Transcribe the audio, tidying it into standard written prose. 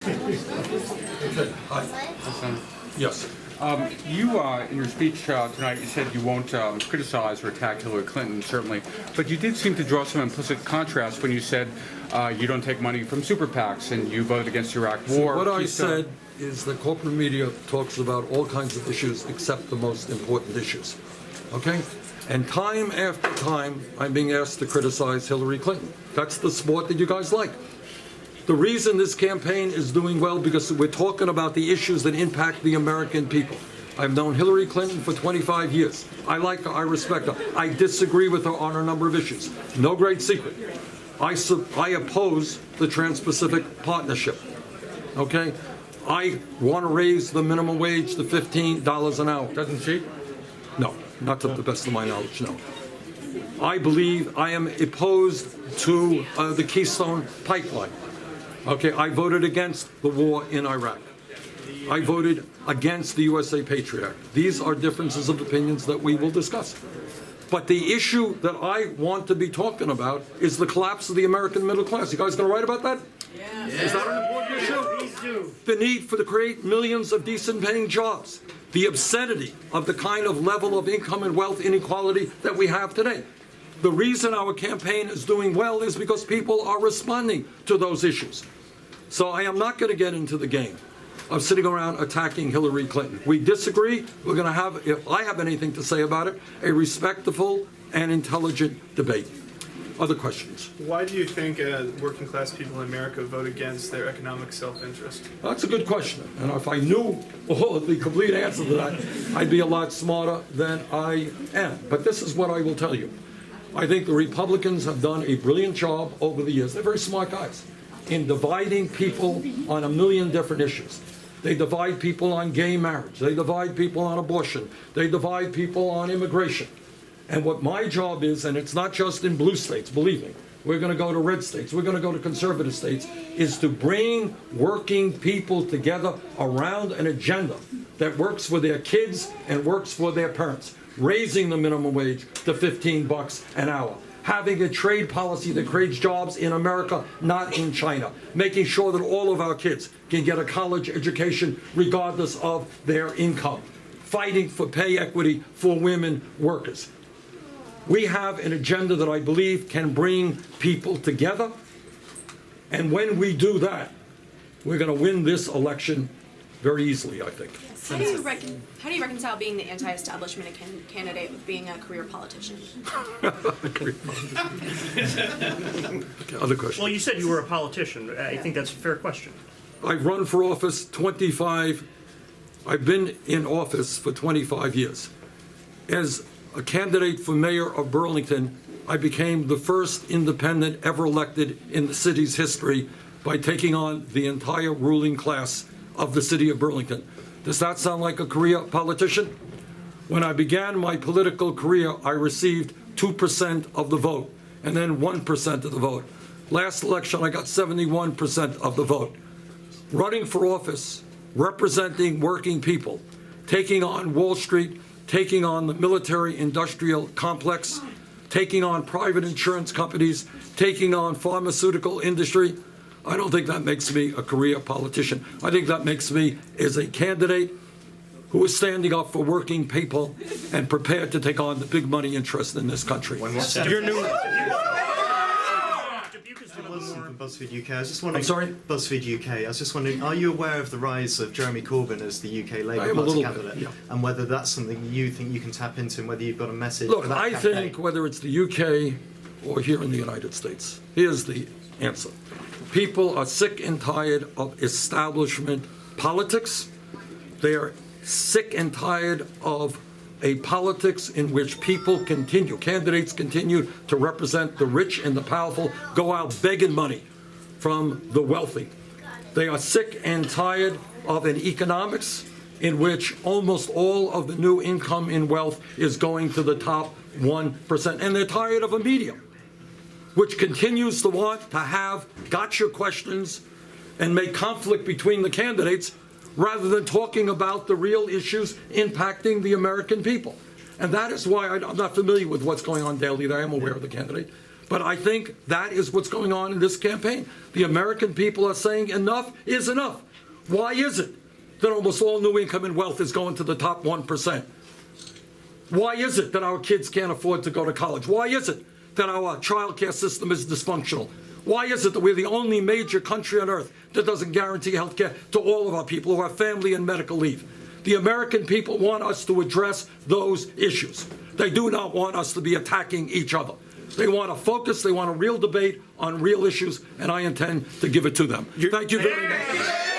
Okay. Hi. Yes. You, in your speech tonight, you said you won't criticize or attack Hillary Clinton, certainly, but you did seem to draw some implicit contrast when you said you don't take money from super PACs and you voted against the Iraq War. What I said is that corporate media talks about all kinds of issues except the most important issues. Okay? And time after time, I'm being asked to criticize Hillary Clinton. That's the sport that you guys like. The reason this campaign is doing well because we're talking about the issues that impact the American people. I've known Hillary Clinton for 25 years. I like her, I respect her. I disagree with her on a number of issues. No great secret. I oppose the Trans-Pacific Partnership. Okay? I want to raise the minimum wage to $15 an hour. Doesn't she? No, not to the best of my knowledge, no. I believe I am opposed to the Keystone Pipeline. Okay, I voted against the war in Iraq. I voted against the USA Patriot Act. These are differences of opinions that we will discuss. But the issue that I want to be talking about is the collapse of the American middle class. You guys going to write about that? Yeah. Is that an important issue? The need to create millions of decent paying jobs. The obscenity of the kind of level of income and wealth inequality that we have today. The reason our campaign is doing well is because people are responding to those issues. So I am not going to get into the game of sitting around attacking Hillary Clinton. We disagree. We're going to have, if I have anything to say about it, a respectful and intelligent debate. Other questions? Why do you think working class people in America vote against their economic self-interest? That's a good question. And if I knew all of the complete answer to that, I'd be a lot smarter than I am. But this is what I will tell you. I think the Republicans have done a brilliant job over the years. They're very smart guys in dividing people on a million different issues. They divide people on gay marriage. They divide people on abortion. They divide people on immigration. And what my job is, and it's not just in blue states, believe me, we're going to go to red states, we're going to go to conservative states, is to bring working people together around an agenda that works for their kids and works for their parents. Raising the minimum wage to $15 an hour. Having a trade policy that creates jobs in America, not in China. Making sure that all of our kids can get a college education regardless of their income. Fighting for pay equity for women workers. We have an agenda that I believe can bring people together. And when we do that, we're going to win this election very easily, I think. How do you reconcile being the anti-establishment candidate with being a career politician? Okay, other questions? Well, you said you were a politician. I think that's a fair question. I've run for office I've been in office for 25 years. As a candidate for mayor of Burlington, I became the first independent ever elected in the city's history by taking on the entire ruling class of the city of Burlington. Does that sound like a career politician? When I began my political career, I received 2% of the vote and then 1% of the vote. Last election, I got 71% of the vote. Running for office, representing working people, taking on Wall Street, taking on the military-industrial complex, taking on private insurance companies, taking on pharmaceutical industry, I don't think that makes me a career politician. I think that makes me as a candidate who is standing up for working people and prepared to take on the big money interest in this country. Your new From Buzzfeed UK. I was just wondering. I'm sorry? Buzzfeed UK. I was just wondering, are you aware of the rise of Jeremy Corbyn as the UK Labour Party candidate, yeah. and whether that's something you think you can tap into, and whether you've got a message Look, for that I campaign? think whether it's the UK or here in the United States, here's the answer. People are sick and tired of establishment politics. They are sick and tired of a politics in which candidates continue to represent the rich and the powerful, go out begging money from the wealthy. They are sick and tired of an economics in which almost all of the new income and wealth is going to the top 1%. And they're tired of a medium which continues to want to have gotcha questions and make conflict between the candidates rather than talking about the real issues impacting the American people. And that is why I'm not familiar with what's going on daily there. I am aware of the candidate. But I think that is what's going on in this campaign. The American people are saying enough is enough. Why is it that almost all new income and wealth is going to the top 1%? Why is it that our kids can't afford to go to college? Why is it that our child care system is dysfunctional? Why is it that we're the only major country on earth that doesn't guarantee health care to all of our people who have family and medical leave? The American people want us to address those issues. They do not want us to be attacking each other. They want a focus, they want a real debate on real issues, and I intend to give it to them. Thank you very much.